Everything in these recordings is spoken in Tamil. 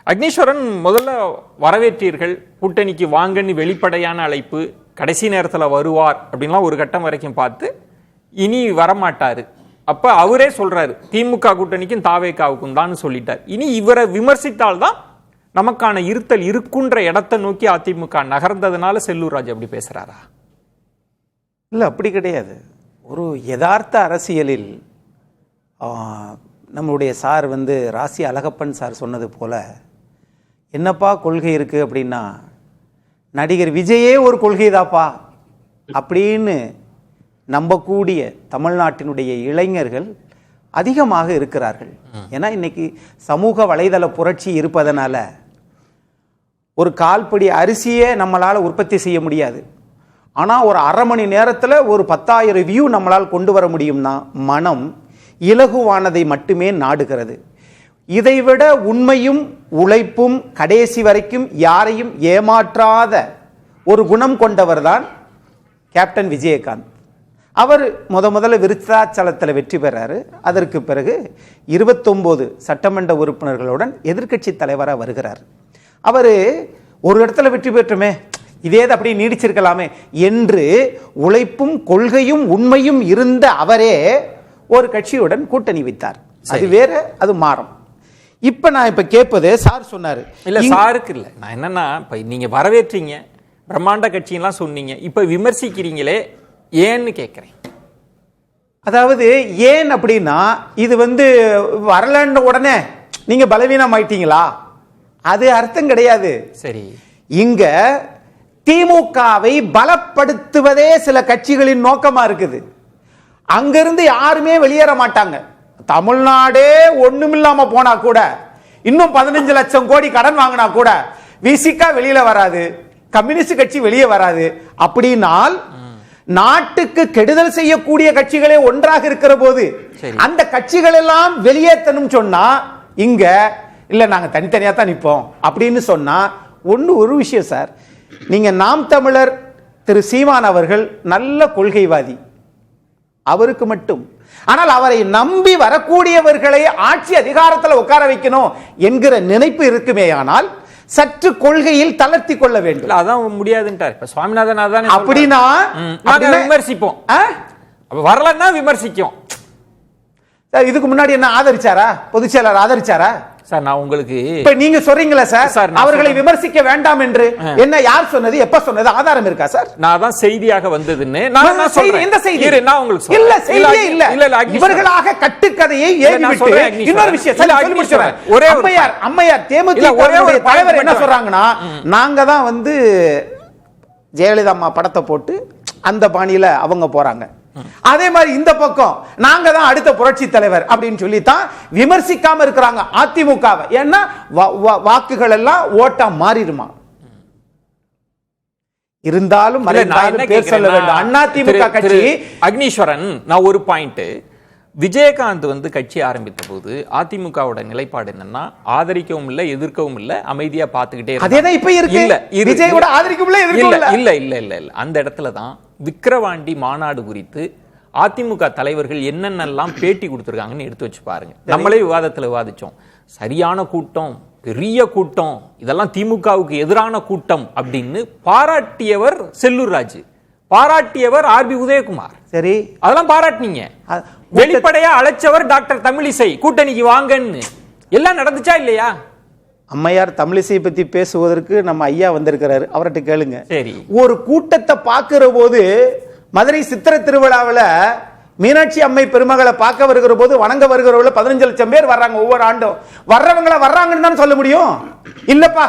அக்னீஸ்வரன், முதல்ல வரவேற்றீர்கள், கூட்டணிக்கு வாங்கன்னு வெளிப்படையான அழைப்பு, கடைசி நேரத்தில் வருவார் அப்படின்லாம் ஒரு கட்டம் வரைக்கும் பார்த்து இனி வரமாட்டாரு. அப்ப அவரே சொல்றாரு திமுக கூட்டணிக்கும் தாவேகாவுக்கும் தான் சொல்லிட்டார். இனி இவரை விமர்சித்தால்தான் நமக்கான இருத்தல் இருக்குன்ற இடத்தை நோக்கி அதிமுக நகர்ந்ததுனால செல்லூர் ராஜ் அப்படி பேசுறாரா? இல்லை, அப்படி கிடையாது. ஒரு யதார்த்த அரசியலில் நம்மளுடைய சார் ராசி அழகப்பன் சார் சொன்னது போல என்னப்பா கொள்கை இருக்கு அப்படின்னா, நடிகர் விஜயே ஒரு கொள்கை தாப்பா அப்படின்னு நம்பக்கூடிய தமிழ்நாட்டினுடைய இளைஞர்கள் அதிகமாக இருக்கிறார்கள். ஏன்னா இன்னைக்கு சமூக வலைதள புரட்சி இருப்பதனால ஒரு கால்படி அரிசியே நம்மளால் உற்பத்தி செய்ய முடியாது. ஆனால் ஒரு அரை மணி நேரத்தில் ஒரு 10,000 வியூ நம்மளால் கொண்டு வர முடியும்னா மனம் இலகுவானதை மட்டுமே நாடுகிறது. இதைவிட உண்மையும் உழைப்பும் கடைசி வரைக்கும் யாரையும் ஏமாற்றாத ஒரு குணம் கொண்டவர் தான் கேப்டன் விஜயகாந்த். அவர் முதல்ல விருத்தாச்சலத்தில் வெற்றி பெறாரு. அதற்கு பிறகு 29 சட்டமன்ற உறுப்பினர்களுடன் எதிர்க்கட்சி தலைவராக வருகிறார். அவர் ஒரு இடத்துல வெற்றி பெற்றுமே, இதே அப்படி நீடிச்சிருக்கலாமே என்று உழைப்பும் கொள்கையும் உண்மையும் இருந்த அவரே ஒரு கட்சியுடன் கூட்டணி வைத்தார். அது வேற, அது மாறும். இப்ப நான் கேட்பது, சார் சொன்னாரு இல்ல, சாருக்கு இல்ல, நான் என்னன்னா இப்ப நீங்க வரவேற்றீங்க, பிரம்மாண்ட கட்சியெல்லாம் சொன்னீங்க, இப்ப விமர்சிக்கிறீங்களே ஏன்னு கேட்கிறேன். அதாவது ஏன் அப்படின்னா, இது வரலன்னு உடனே நீங்க பலவீனம் ஆயிட்டீங்களா, அது அர்த்தம் கிடையாது. சரி, இங்க திமுகவை பலப்படுத்துவதே சில கட்சிகளின் நோக்கமா இருக்குது. அங்கிருந்து யாருமே வெளியேற மாட்டாங்க. தமிழ்நாடே ஒண்ணுமில்லாம போனா கூட, இன்னும் 15 லட்சம் கோடி கடன் வாங்கினா கூட விசிகா வெளியில வராது, கம்யூனிஸ்ட் கட்சி வெளியே வராது. அப்படினால் நாட்டுக்கு கெடுதல் செய்யக்கூடிய கட்சிகளே ஒன்றாக இருக்கிற போது அந்த கட்சிகள் எல்லாம் வெளியேற்றணும் சொன்னா, இங்க இல்ல நாங்க தனித்தனியா தான் நிற்போம் அப்படின்னு சொன்னா, ஒரு விஷயம் சார், நீங்க நாம் தமிழர் திரு சீமான் அவர்கள் நல்ல கொள்கைவாதி, அவருக்கு மட்டும். ஆனால் அவரை நம்பி வரக்கூடியவர்களை ஆட்சி அதிகாரத்தில் உட்கார வைக்கணும் என்கிற நினைப்பு இருக்குமே, ஆனால் சற்று கொள்கையில் தளர்த்தி கொள்ள வேண்டும். அதான் முடியாதுன்றார் இப்ப சுவாமிநாதன். அதான் அப்படின்னா விமர்சிப்போம், வரலன்னா விமர்சிக்கும். இதுக்கு முன்னாடி என்ன ஆதரிச்சாரா? பொதுச் செயலாளர் ஆதரிச்சாரா? சார் நான் உங்களுக்கு இப்ப நீங்க சொல்றீங்களா சார் அவர்களை விமர்சிக்க வேண்டாம் என்று? என்ன, யார் சொன்னது, எப்ப சொன்னது, ஆதாரம் இருக்கா சார்? நான் தான் செய்தியாக வந்ததுன்னு இந்த செய்தி நான் உங்களுக்கு இல்ல, செய்தியே இல்ல. இவர்களாக கட்டுக்கதையை ஏறிவிட்டு இன்னொரு விஷயம் ஒரே அம்மையார் தேமுதிக தலைவர் என்ன சொல்றாங்கன்னா, நாங்க தான் ஜெயலலிதா அம்மா படத்தை போட்டு அந்த பாணியில அவங்க போறாங்க, அதே மாதிரி இந்த பக்கம் நாங்க தான் அடுத்த புரட்சி தலைவர் அப்படின்னு சொல்லித்தான் விமர்சிக்காம இருக்கிறாங்க அதிமுகவை. ஏன்னா வாக்குகள் எல்லாம் ஓட்டா மாறிடுமா. இருந்தாலும் பேர் சொல்ல வேண்டும் அதிமுக கட்சி. அக்னீஸ்வரன், நான் ஒரு பாயிண்ட், விஜயகாந்த் கட்சி ஆரம்பித்த போது அதிமுகவோட நிலைப்பாடு என்னன்னா, ஆதரிக்கவும் இல்ல எதிர்க்கவும் இல்ல, அமைதியா பாத்துக்கிட்டே அதேதான் இப்ப இருக்கு. இல்ல விஜயோட ஆதரிக்கவும் இல்ல இல்ல இல்ல இல்ல அந்த இடத்துல தான் விக்கிரவாண்டி மாநாடு குறித்து அதிமுக தலைவர்கள் என்னென்னலாம் பேட்டி கொடுத்திருக்காங்கன்னு எடுத்து வச்சு பாருங்க. நம்மளே விவாதத்துல விவாதிச்சோம். சரியான கூட்டம், பெரிய கூட்டம், இதெல்லாம் திமுகவுக்கு எதிரான கூட்டம் அப்படின்னு பாராட்டியவர் செல்லூர் ராஜ், பாராட்டியவர் ஆர்பி உதயகுமார். சரி, அதெல்லாம் பாராட்டினீங்க. வெளிப்படையா அழைச்சவர் டாக்டர் தமிழிசை, கூட்டணிக்கு வாங்கன்னு. எல்லாம் நடந்துச்சா இல்லையா? அம்மையார் தமிழிசை பத்தி பேசுவதற்கு நம்ம ஐயா வந்திருக்கிறாரு, அவர்கிட்ட கேளுங்க. சரி, ஒரு கூட்டத்தை பார்க்கிற போது, மதுரை சித்திர திருவிழாவில் மீனாட்சி அம்மை பெருமகளை பார்க்க வருகிற போது, வணங்க வருகிறவர்கள் 15 லட்சம் பேர் வர்றாங்க ஒவ்வொரு ஆண்டும். வர்றவங்கள வர்றாங்கன்னு தான் சொல்ல முடியும்? இல்லப்பா,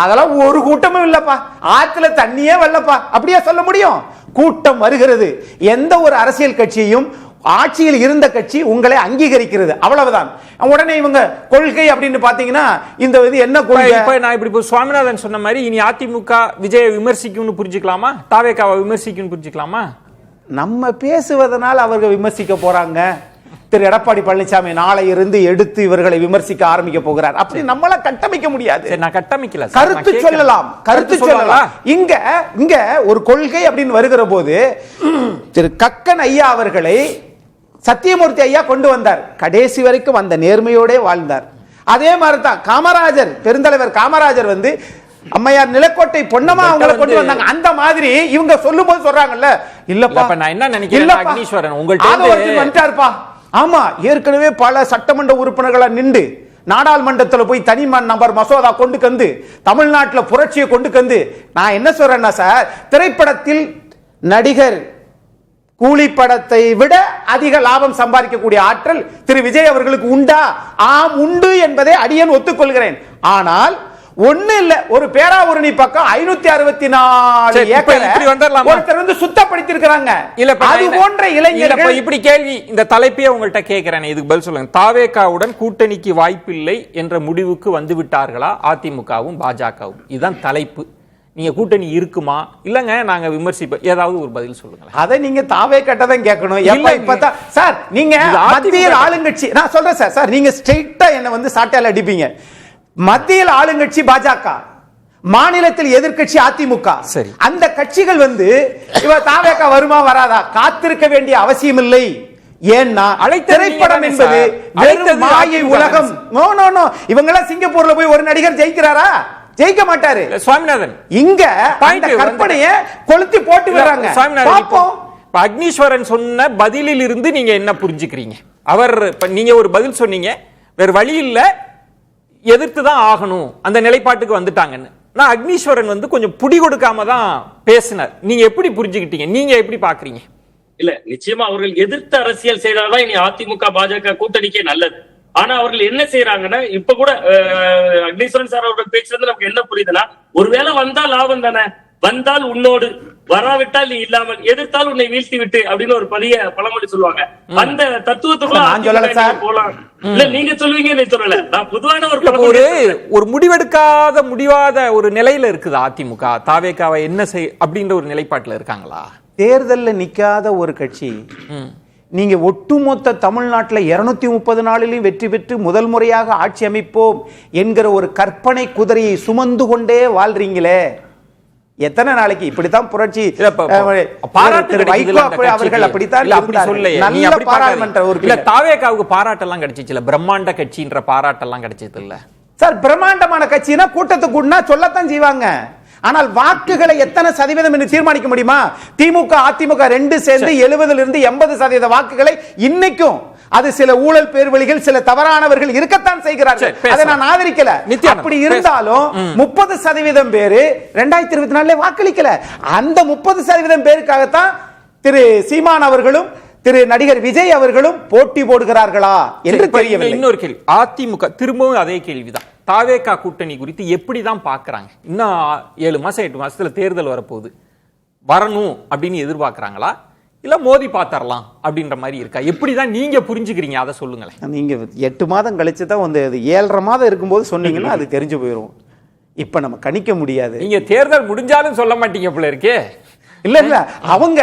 அதெல்லாம் ஒரு கூட்டமும் இல்லப்பா, ஆத்துல தண்ணியே வரலப்பா அப்படியே சொல்ல முடியும்? கூட்டம் வருகிறது. எந்த ஒரு அரசியல் கட்சியும் ஆட்சியில் இருந்த கட்சி உங்களை அங்கீகரிக்கிறது, அவ்வளவுதான். உடனே இவங்க கொள்கை அப்படின்னு பாத்தீங்கன்னா, இந்த என்ன கொள்கை? நான் இப்படி சுவாமிநாதன் சொன்ன மாதிரி இனி அதிமுக விஜயை விமர்சிக்கும்னு புரிஞ்சுக்கலாமா, தாவேகாவை விமர்சிக்கும்னு புரிஞ்சுக்கலாமா? நம்ம பேசுவதனால் அவர்கள் விமர்சிக்க போறாங்க. திரு எடப்பாடி பழனிசாமி நாளை இருந்து எடுத்து இவர்களை விமர்சிக்க ஆரம்பிக்க போகிறார். அப்படி நம்மள கட்டமைக்க முடியாது. நான் கட்டமைக்கல, கருத்து சொல்லலாம், கருத்து சொல்லலாம். இங்க ஒரு கொள்கை அப்படின்னு வருகிற போது திரு கக்கன் ஐயா அவர்களை சத்தியமூர்த்தி ஐயா கொண்டு வந்தார். கடைசி வரைக்கும் அந்த நேர்மையோட வாழ்ந்தார். அதே மாதிரி தான் காமராஜர், பெருந்தலைவர் காமராஜர் வந்து அம்மையார் நிலக்கோட்டை பொன்னம்மா அவங்கள கொண்டு வந்தாங்க. அந்த மாதிரி இவங்க சொல்லும்போது சொல்றாங்கல்ல, இல்லப்பா நான் என்ன நினைக்கிறேன் அக்னீஸ்வரன் உங்கள்ட்ட வந்துட்டாருப்பா. ஆமா, ஏற்கனவே பல சட்டமன்ற உறுப்பினர்களை நின்று நாடாளுமன்றத்தில் போய் தனி நபர் மசோதா கொண்டு வந்து தமிழ்நாட்டில் புரட்சியை கொண்டு வந்து, நான் என்ன சொல்றேன்னா சார், திரைப்படத்தில் நடிகர் கூலி படத்தை விட அதிக லாபம் சம்பாதிக்கக்கூடிய ஆற்றல் திரு விஜய் அவர்களுக்கு உண்டா? ஆம், உண்டு என்பதை அடியேன் ஒத்துக்கொள்கிறேன். ஆனால் ஒண்ணு இல்ல, ஒரு பேராவூரணி பக்கம் 564 ஏக்கரை ஒருத்தர் வந்து சுத்தப்படுத்திருக்காங்க. அது போன்ற இளைஞர்கள் இப்படி கேள்வி, இந்த தலைப்பையே உங்கள்கிட்ட கேட்கிறேன், இதுக்கு பதில் சொல்லுங்க. தாவேகாவுடன் கூட்டணிக்கு வாய்ப்பில்லை என்ற முடிவுக்கு வந்து விட்டார்களா அதிமுகவும் பாஜகவும்? இதுதான் தலைப்பு. நீங்க கூட்டணி இருக்குமா இல்லங்க நாங்க விமர்சிப்போம், ஏதாவது ஒரு பதில் சொல்லுங்க. அதை நீங்க தாவே கட்டதான் கேட்கணும். சார் நீங்க மத்தியில் ஆளுங்கட்சி, நான் சொல்றேன் சார், நீங்க ஸ்ட்ரெயிட்டா என்ன வந்து சாட்டையால அடிப்பீங்க. மத்தியில் ஆளுங்கட்சி பாஜக, மாநிலத்தில் எதிர்க்கட்சி அதிமுக. சரி, அந்த கட்சிகள் வந்து இவ தாவேகா வருமா வராதா காத்திருக்க வேண்டிய அவசியம் இல்லை. ஏன்னா திரைப்படம் என்பது வெறும் மாயை உலகம். நோ நோ நோ, இவங்க எல்லாம் சிங்கப்பூர்ல போய் ஒரு நடிகர் ஜெயிக்கிறாரா? ஜெயிக்க மாட்டாரு. சுவாமிநாதன் இங்க அந்த கற்பனையை கொளுத்தி போட்டு வர்றாங்க. பாப்போம். அக்னீஸ்வரன் சொன்ன பதிலில் இருந்து நீங்க என்ன புரிஞ்சுக்கிறீங்க? அவர் நீங்க ஒரு பதில் சொன்னீங்க, வேற வழி இல்ல, எதிர்த்து தான் ஆகணும், அந்த நிலைப்பாட்டுக்கு வந்துட்டாங்கன்னு. நான் அக்னீஸ்வரன் வந்து கொஞ்சம் புடி கொடுக்காம தான் பேசினார். நீங்க எப்படி புரிஞ்சுக்கிட்டீங்க? நீங்க எப்படி பாக்குறீங்க? இல்ல, நிச்சயமா அவர்கள் எதிர்த்து அரசியல் செய்தாதான் இனி அதிமுக பாஜக கூட்டணிக்கே நல்லது. ஆனா அவர்கள் என்ன செய்யறாங்கன்னா, இப்ப கூட அக்னீஸ்வரன் சார் அவரோட பேச்சுல இருந்து நமக்கு என்ன புரியுதுன்னா, ஒருவேளை வந்தால் லாபம் தானே, வந்தால் உன்னோடு, வராவிட்டால் நீ இல்லாமல், எதிர்த்தால் உன்னை வீழ்த்தி விட்டு அப்படின்னு ஒரு பழமொழி சொல்லுவாங்க. அந்த தத்துவத்துக்குள்ள போலாம். இல்ல நீங்க சொல்லுவீங்க, நீ சொல்லல, நான் பொதுவான ஒரு முடிவெடுக்காத முடிவாத ஒரு நிலையில இருக்குது அதிமுக. தாவேகாவை என்ன செய் அப்படின்ற ஒரு நிலைப்பாட்டுல இருக்காங்களா? தேர்தலில் நிக்காத ஒரு கட்சி, நீங்க ஒட்டுமொத்த தமிழ்நாட்டில் 230 நாளிலும் வெற்றி பெற்று முதல் முறையாக ஆட்சி அமைப்போம் என்கிற ஒரு கற்பனை குதிரையை சுமந்து கொண்டே வாழ்றீங்களே, எத்தனை நாளைக்கு இப்படித்தான் புரட்சி? அவர்கள் அப்படித்தான் பாராளுமன்ற உறுப்பினர். தாவேகாவுக்கு பாராட்டெல்லாம் கிடைச்சிச்சு, பிரம்மாண்ட கட்சின்ற பாராட்டெல்லாம் கிடைச்சது இல்ல சார். பிரம்மாண்டமான கட்சினா கூட்டத்துக்கு கூடனா சொல்லத்தான் செய்வாங்க. ஆனால் வாக்குகளை எத்தனை சதவீதம் என்று தீர்மானிக்க முடியுமா? திமுக அதிமுக ரெண்டு சேர்ந்து 70% 80% வாக்குகளை இன்னைக்கும், அது சில ஊழல் பேர்வழிகள், சில தவறானவர்கள் இருக்கத்தான் செய்கிறார்கள், அதை நான் ஆதரிக்கல. அப்படி இருந்தாலும் 30% பேரு 2024 வாக்களிக்கல. அந்த 30% பேருக்காகத்தான் திரு சீமான் அவர்களும் திரு நடிகர் விஜய் அவர்களும் போட்டி போடுகிறார்களா என்று தெரியவில்லை. இன்னொரு கேள்வி, அதிமுக திரும்பவும் அதே கேள்விதான். தாவேகா கூட்டணி குறித்து எப்படிதான் பாக்குறாங்க? இன்னும் 7 மாசம் 8 மாசத்துல தேர்தல் வரப்போகுது, வரணும் அப்படின்னு எதிர்பார்க்கறாங்களா, இல்ல மோதி பாத்தரலாம் அப்படின்ற மாதிரி இருக்கா? எப்படிதான் நீங்க புரிஞ்சுக்கிறீங்க, அதை சொல்லுங்களேன். நீங்க 8 மாதம் கழிச்சு தான் வந்து 7.5 மாதம் இருக்கும்போது சொன்னீங்கன்னா அது தெரிஞ்சு போயிடும். இப்ப நம்ம கணிக்க முடியாது. நீங்க தேர்தல் முடிஞ்சாலும் சொல்ல மாட்டீங்க போல இருக்கே. இல்ல இல்ல, அவங்க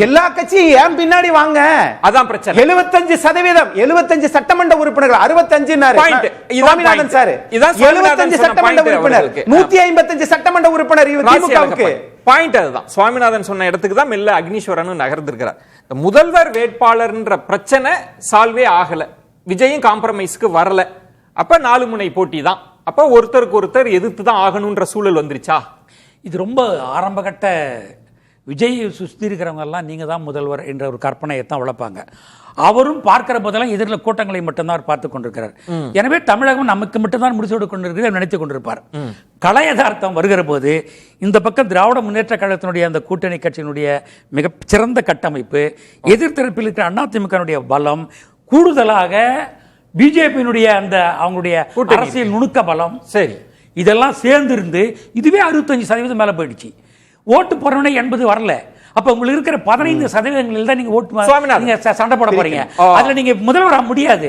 எல்லா கட்சியும் ஏன் பின்னாடி வாங்க, அதான் பிரச்சனை. 75 சட்டமன்ற உறுப்பினர்கள், 65 சுவாமிநாதன் சார், 75 சட்டமன்ற உறுப்பினர், 155 சட்டமன்ற உறுப்பினர் திமுகவுக்கு. பாயிண்ட் அதுதான். சுவாமிநாதன் சொன்ன இடத்துக்கு தான் மெல்ல அக்னீஸ்வரன் நகர்ந்திருக்கிறார். முதல்வர் வேட்பாளர்ன்ற பிரச்சனை சால்வே ஆகல, விஜயும் காம்ப்ரமைஸ்க்கு வரல, அப்ப 4 முனை போட்டி தான். அப்ப ஒருத்தருக்கு ஒருத்தர் எதிர்த்து தான் ஆகணும்ன்ற சூழல் வந்துருச்சா? இது ரொம்ப ஆரம்பகட்ட விஜய் சுற்றி இருக்கிறவங்க எல்லாம் நீங்க தான் முதல்வர் என்ற ஒரு கற்பனையை தான் வளர்ப்பாங்க. அவரும் பார்க்கிற போதெல்லாம் எதிரில் கூட்டங்களை மட்டும்தான் அவர் பார்த்து கொண்டிருக்கிறார். எனவே தமிழகம் நமக்கு மட்டும்தான் முடிச்சு கொண்டிருக்கிறது நினைத்துக் கொண்டிருப்பார். கலை யதார்த்தம் வருகிற போது இந்த பக்கம் திராவிட முன்னேற்ற கழகத்தினுடைய அந்த கூட்டணி கட்சியினுடைய மிக சிறந்த கட்டமைப்பு, எதிர்த்தரப்பில் இருக்கிற அதிமுக பலம், கூடுதலாக பிஜேபியினுடைய அந்த அவங்களுடைய அரசியல் நுணுக்க பலம், சரி, இதெல்லாம் சேர்ந்து இருந்து இதுவே 65% மேல போயிடுச்சு. ஓட்டு போறவனே 80 வரல. அப்ப உங்களுக்கு இருக்கிற 15% தான் நீங்க ஓட்டு நீங்க சண்டை போட போறீங்க. அதுல நீங்க முதல்வர முடியாது.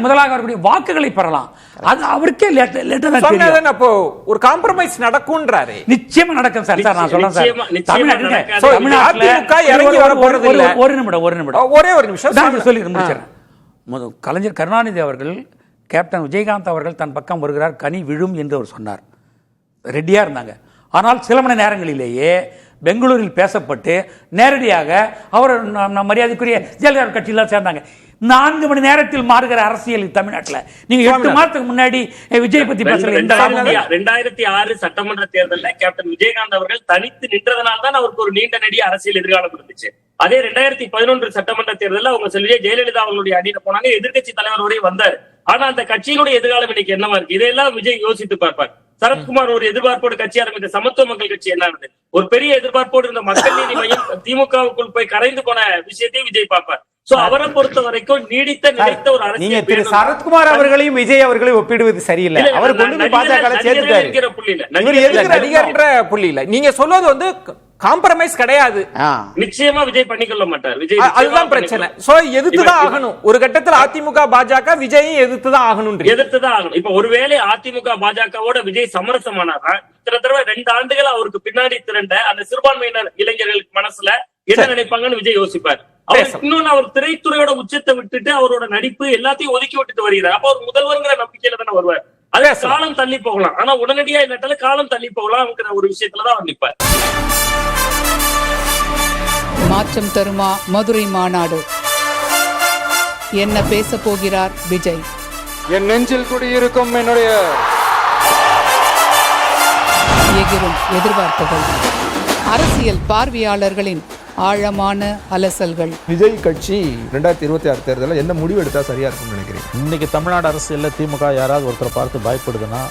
முதலாக வரக்கூடிய வாக்குகளை பெறலாம். அது அவருக்கே லேட்டா தான் தெரியும். அப்போ ஒரு காம்ப்ரமைஸ் நடக்கும்ன்றாரு. நிச்சயமா நடக்கும் சார். நான் சொல்றேன் சார், தமிழ்நாட்டுல இறங்கி வர போறது இல்ல. ஒரு நிமிடம் ஒரே ஒரு நிமிஷம் நான் சொல்லி முடிச்சிடுறேன். கலைஞர் கருணாநிதி அவர்கள், கேப்டன் விஜயகாந்த் அவர்கள் தன் பக்கம் வருகிறார், கனி விழும் என்று அவர் சொன்னார். ரெடியா இருந்தாங்க. ஆனால் சில மணி நேரங்களிலேயே பெங்களூரில் பேசப்பட்டு நேரடியாக அவர் மரியாதைக்குரிய ஜெயலலிதா கட்சியில் சேர்ந்தாங்க. 4 மணி நேரத்தில் மாறுகிற அரசியல் தமிழ்நாட்டில். நீங்க 8 மாதத்துக்கு முன்னாடி விஜய் பத்தி பேசல. 2006 சட்டமன்ற தேர்தலில் கேப்டன் விஜயகாந்த் அவர்கள் தனித்து நின்றதனால் தான் அவருக்கு ஒரு நீண்ட நெடிய அரசியல் எதிர்காலம் இருந்துச்சு. அதே 2011 சட்டமன்ற தேர்தலில் அவங்க செல்வியா ஜெயலலிதா அவங்களுடைய அணியில போனாங்க, எதிர்கட்சி தலைவரோடய வந்தார். ஆனா அந்த கட்சியினுடைய எதிர்காலம் இன்னைக்கு என்னவா இருக்கு? இதையெல்லாம் விஜய் யோசித்து பார்ப்பார். சரத்குமார் ஒரு எதிர்பார்ப்போடு கட்சி ஆரம்பித்த சமத்துவ மக்கள் கட்சி என்ன ஆனது? ஒரு பெரிய எதிர்பார்ப்போடு இருந்த மக்கள் நீதி மையம் திமுகவுக்குள் போய் கரைந்து போன விஷயத்தையும் விஜய் பார்ப்பார். சோ அவரை பொறுத்த வரைக்கும் நீடித்த நிலைத்த ஒரு அரசியல். நீங்க திரு சரத்குமார் அவர்களையும் விஜய் அவர்களையும் ஒப்பிடுவது சரியில்லை. அவர் கொண்டு போய் பாஜக சேர்த்துட்டாரு. நடிகர்ன்ற புள்ளியில நீங்க சொல்வது வந்து காம்ப்ரமைஸ் கிடையாது. நிச்சயமா விஜய் பண்ணிக்கொள்ள மாட்டார். விஜய் அதுதான் பிரச்சனை. சோ எதிர்த்துதான் ஆகணும். ஒரு கட்டத்தில் அதிமுக பாஜக விஜயும் எதிர்த்துதான் ஆகணும். இப்ப ஒருவேளை அதிமுக பாஜகவோட விஜய் சமரசமானாரா, இத்தனை தடவை 2 ஆண்டுகள் அவருக்கு பின்னாடி திரண்ட அந்த சிறுபான்மையினர் இளைஞர்களுக்கு மனசுல என்ன நினைப்பாங்கன்னு விஜய் யோசிப்பார். இன்னொன்னு, அவர் திரைத்துறையோட உச்சத்தை விட்டுட்டு அவரோட நடிப்பு எல்லாத்தையும் ஒதுக்கி விட்டுட்டு வருகிறார். அப்ப அவர் முதல்வர்ங்கிற நம்பிக்கையில தானே வருவார். அது காலம் தள்ளி போகலாம், ஆனா உடனடியா இல்லாட்டாலும் காலம் தள்ளி போகலாம் ஒரு விஷயத்துலதான் அவர் நிற்பார். மாற்றம் தருமா மதுரை மாநாடு? என்ன பேச போகிறார் விஜய்? என் நெஞ்சில் குடியிருக்கும் என்னுடைய எகிரும் எதிர்பார்ப்புகள், அரசியல் பார்வையாளர்களின் ஆழமான அலசல்கள். விஜய் கட்சி 2026 தேர்தலில் என்ன முடிவு எடுத்தா சரியா இருக்கும்னு நினைக்கிறேன். இன்னைக்கு தமிழ்நாடு அரசியலில் திமுக யாராவது ஒருத்தரை பார்த்து பயப்படுதுன்னா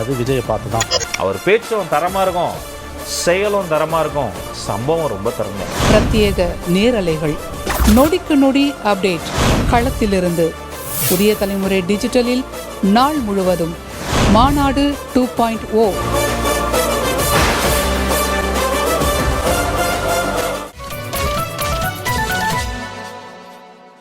அது விஜயை பார்த்து தான். அவர் பேச்சும் தரமா இருக்கும், செயலும் தரமா இருக்கும், சம்பவம் ரொம்ப தரமா. பிரத்யேக நேரலைகள், நொடிக்கு நொடி அப்டேட் களத்திலிருந்து. புதிய தலைமுறை டிஜிட்டலில் நாள் முழுவதும் மாநாடு 2.0.